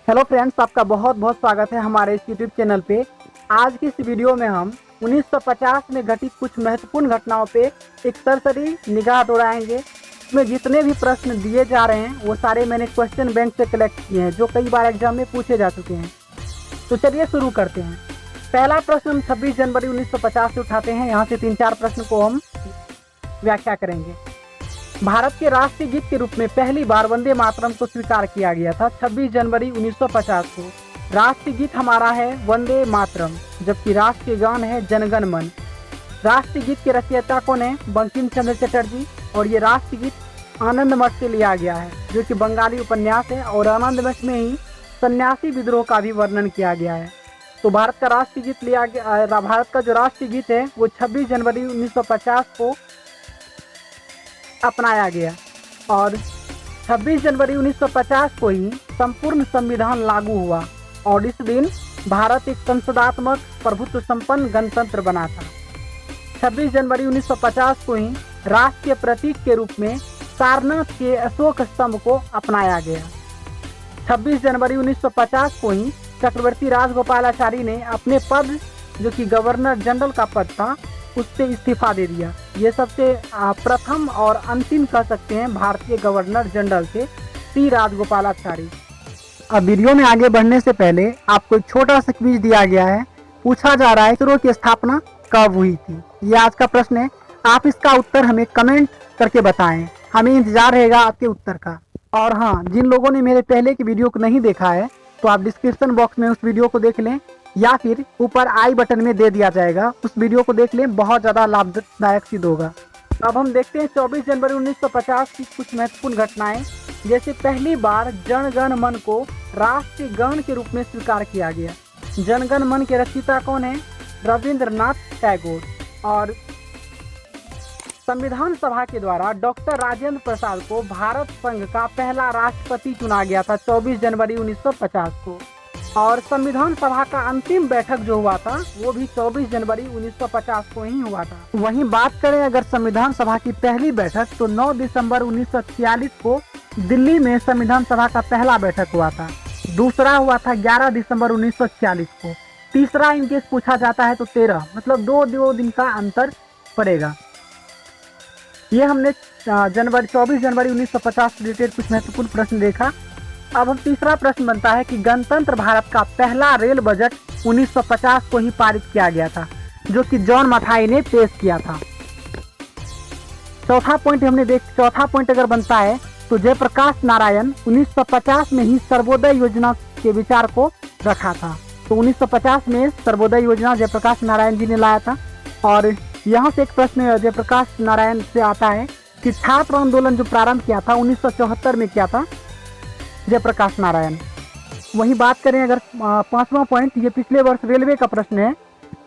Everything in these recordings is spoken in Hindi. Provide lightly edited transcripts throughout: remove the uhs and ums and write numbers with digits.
हेलो फ्रेंड्स, आपका बहुत बहुत स्वागत है हमारे इस यूट्यूब चैनल पे। आज की इस वीडियो में हम 1950 में घटित कुछ महत्वपूर्ण घटनाओं पे एक सरसरी निगाह दौड़ाएंगे। इसमें जितने भी प्रश्न दिए जा रहे हैं वो सारे मैंने क्वेश्चन बैंक से कलेक्ट किए हैं, जो कई बार एग्जाम में पूछे जा चुके हैं। तो चलिए शुरू करते हैं। पहला प्रश्न हम 26 जनवरी 1950 से उठाते हैं। यहाँ से 3-4 प्रश्न को हम व्याख्या करेंगे। भारत के राष्ट्रीय गीत के रूप में पहली बार वंदे मातरम को स्वीकार किया गया था 26 जनवरी 1950 को। राष्ट्रीय गीत हमारा है वंदे मातरम, जबकि राष्ट्रीय गान है जनगण मन। राष्ट्रीय गीत के रचयिता कौन है? बंकिम चंद्र चटर्जी। और ये राष्ट्रीय गीत आनंद मठ से लिया गया है, जो कि बंगाली उपन्यास है, और आनंद मठ में ही सन्यासी विद्रोह का भी वर्णन किया गया है। तो भारत का राष्ट्रीय गीत लिया गया, भारत का जो राष्ट्रीय गीत है वो 26 जनवरी 1950 को अपनाया गया। और 26 जनवरी 1950 को ही संपूर्ण संविधान लागू हुआ, और इस दिन भारत एक संसदात्मक प्रभुत्व संपन्न गणतंत्र बना था। 26 जनवरी 1950 को ही राष्ट्रीय प्रतीक के रूप में सारनाथ के अशोक स्तंभ को अपनाया गया। 26 जनवरी 1950 को ही चक्रवर्ती राजगोपालाचारी ने अपने पद, जो कि गवर्नर जनरल का पद था, उससे इस्तीफा दे दिया। ये सबसे प्रथम और अंतिम कह सकते हैं भारतीय गवर्नर जनरल थे सी राजगोपालाचारी। अब वीडियो में आगे बढ़ने से पहले आपको एक छोटा सा क्विज दिया गया है। पूछा जा रहा है इसरो की स्थापना कब हुई थी। ये आज का प्रश्न है। आप इसका उत्तर हमें कमेंट करके बताएं, हमें इंतजार रहेगा आपके उत्तर का। और हाँ, जिन लोगों ने मेरे पहले की वीडियो को नहीं देखा है तो आप डिस्क्रिप्शन बॉक्स में उस वीडियो को देख लें, या फिर ऊपर आई बटन में दे दिया जाएगा, उस वीडियो को देख लें, बहुत ज़्यादा लाभदायक सिद्ध होगा। अब हम देखते हैं 24 जनवरी 1950 की कुछ महत्वपूर्ण घटनाएं। जैसे पहली बार जनगण मन को राष्ट्रीय गान के रूप में स्वीकार किया गया। जनगण मन के रचयिता कौन है? रविंद्रनाथ टैगोर। और संविधान सभा के द्वारा डॉक्टर राजेंद्र प्रसाद को भारत संघ का पहला राष्ट्रपति चुना गया था 24 जनवरी 1950 को। और संविधान सभा का अंतिम बैठक जो हुआ था वो भी 24 जनवरी 1950 को ही हुआ था। वहीं बात करें अगर संविधान सभा की पहली बैठक, तो 9 दिसंबर 1946 को दिल्ली में संविधान सभा का पहला बैठक हुआ था। दूसरा हुआ था 11 दिसंबर 1946 को। तीसरा इनकेस पूछा जाता है तो 13, मतलब दो दिन का अंतर पड़ेगा। ये हमने 24 जनवरी 1950 से रिलेटेड कुछ महत्वपूर्ण प्रश्न देखा। अब हम तीसरा प्रश्न बनता है कि गणतंत्र भारत का पहला रेल बजट 1950 को ही पारित किया गया था, जो कि जॉन मथाई ने पेश किया था। चौथा पॉइंट अगर बनता है तो जयप्रकाश नारायण 1950 में ही सर्वोदय योजना के विचार को रखा था। तो 1950 में सर्वोदय योजना जयप्रकाश नारायण जी ने लाया था। और यहाँ से एक प्रश्न जयप्रकाश नारायण से आता है कि छात्र आंदोलन जो प्रारंभ किया था 1974 में किया था जयप्रकाश नारायण। वहीं बात करें अगर पांचवा पॉइंट, ये पिछले वर्ष रेलवे का प्रश्न है।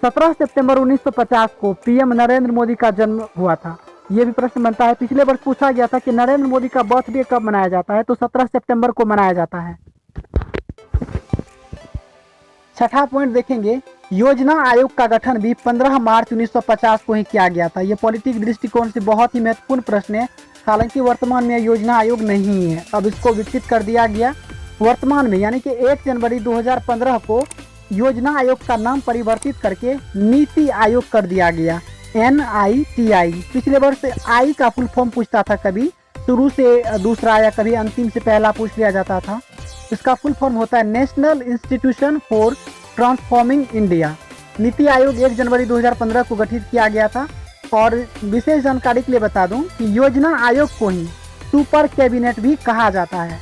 17 सितंबर 1950 को पीएम नरेंद्र मोदी का जन्म हुआ था। ये भी प्रश्न बनता है। पिछले वर्ष पूछा गया था कि नरेंद्र मोदी का बर्थडे कब मनाया जाता है, तो 17 सितंबर को मनाया जाता है। छठा पॉइंट देखेंगे, योजना आयोग का गठन भी 15 मार्च 1950 को ही किया गया था। ये पॉलिटिक्स दृष्टिकोण से बहुत ही महत्वपूर्ण प्रश्न है। हालांकि वर्तमान में योजना आयोग नहीं है, अब इसको विकसित कर दिया गया। वर्तमान में यानी कि 1 जनवरी 2015 को योजना आयोग का नाम परिवर्तित करके नीति आयोग कर दिया गया, NITI। पिछले वर्ष आई का फुल फॉर्म पूछता था, कभी शुरू से दूसरा या कभी अंतिम से पहला पूछ लिया जाता था। इसका फुल फॉर्म होता है national institution for transforming India. NITI Aayog 1 जनवरी 2015 को गठित किया गया था। और विशेष जानकारी के लिए बता दूं कि योजना आयोग को ही सुपर कैबिनेट भी कहा जाता है।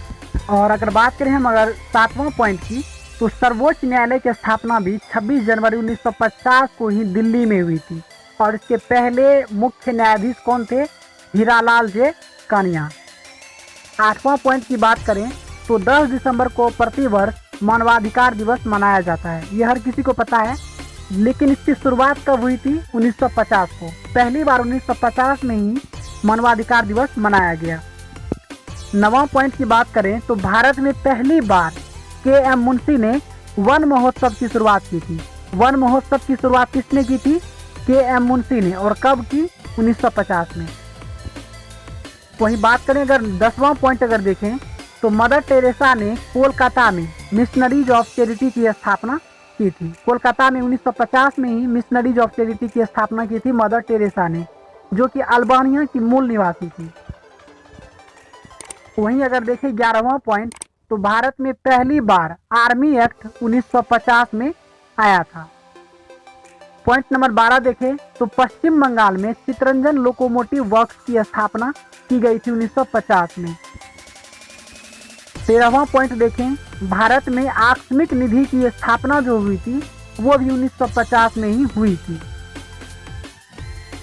और अगर बात करें हम अगर 7वां पॉइंट की, तो सर्वोच्च न्यायालय की स्थापना भी 26 जनवरी 1950 को ही दिल्ली में हुई थी। और इसके पहले मुख्य न्यायाधीश कौन थे? हीरालाल जे कानिया। 8वां पॉइंट की बात करें तो 10 दिसंबर को प्रतिवर्ष मानवाधिकार दिवस मनाया जाता है। ये हर किसी को पता है, लेकिन इसकी शुरुआत कब हुई थी? 1950 को। पहली बार 1950 में ही मानवाधिकार दिवस मनाया गया। 9वां पॉइंट की बात करें तो भारत में पहली बार KM मुंशी ने वन महोत्सव की शुरुआत की थी। वन महोत्सव की शुरुआत किसने की थी? KM मुंशी ने। और कब की? 1950 में। वहीं बात करें अगर 10वां पॉइंट अगर देखें तो मदर टेरेसा ने कोलकाता में मिशनरीज ऑफ चैरिटी की स्थापना की थी। कोलकाता में 1950 में ही मिशनरीज ऑफ चैरिटी की स्थापना की थी मदर टेरेसा ने, जो कि अल्बानिया की मूल निवासी थी। वहीं अगर देखें 11वां पॉइंट, तो भारत में पहली बार आर्मी एक्ट 1950 में आया था। पॉइंट नंबर 12 देखें तो पश्चिम बंगाल में चितरंजन लोकोमोटिव वर्क्स की स्थापना की गई थी 1950 में। 13वां पॉइंट देखें, भारत में आकस्मिक निधि की स्थापना जो हुई थी वो भी 1950 में ही हुई थी।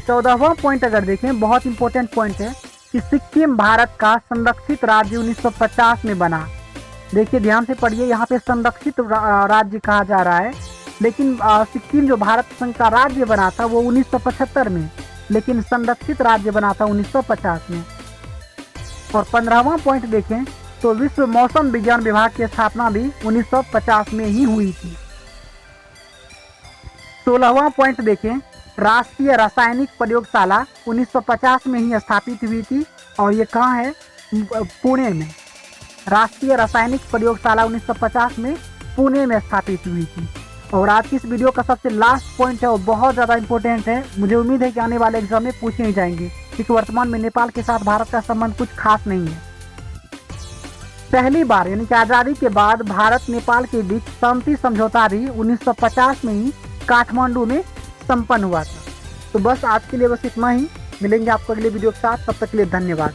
14वां पॉइंट अगर देखें, बहुत इंपॉर्टेंट पॉइंट है कि सिक्किम भारत का संरक्षित राज्य 1950 में बना। देखिए ध्यान से पढ़िए, यहाँ पे संरक्षित राज्य कहा जा रहा है, लेकिन सिक्किम जो भारत संघ का राज्य बना था वो 1975 में, लेकिन संरक्षित राज्य बना था 1950 में। और 15वां पॉइंट देखें तो विश्व मौसम विज्ञान विभाग की स्थापना भी 1950 में ही हुई थी। 16वां पॉइंट देखें, राष्ट्रीय रासायनिक प्रयोगशाला 1950 में ही स्थापित हुई थी, और ये कहाँ है, पुणे में। राष्ट्रीय रासायनिक प्रयोगशाला 1950 में पुणे में स्थापित हुई थी। और आज की इस वीडियो का सबसे लास्ट पॉइंट है, वो बहुत ज़्यादा इंपॉर्टेंट है, मुझे उम्मीद है कि आने वाले एग्जाम में पूछे ही जाएंगे, क्योंकि वर्तमान में नेपाल के साथ भारत का संबंध कुछ खास नहीं है। पहली बार यानी कि आज़ादी के बाद भारत नेपाल के बीच शांति समझौता भी 1950 में ही काठमांडू में संपन्न हुआ था। तो बस आज के लिए बस इतना ही, मिलेंगे आपको अगले वीडियो के साथ, तब तक के लिए धन्यवाद।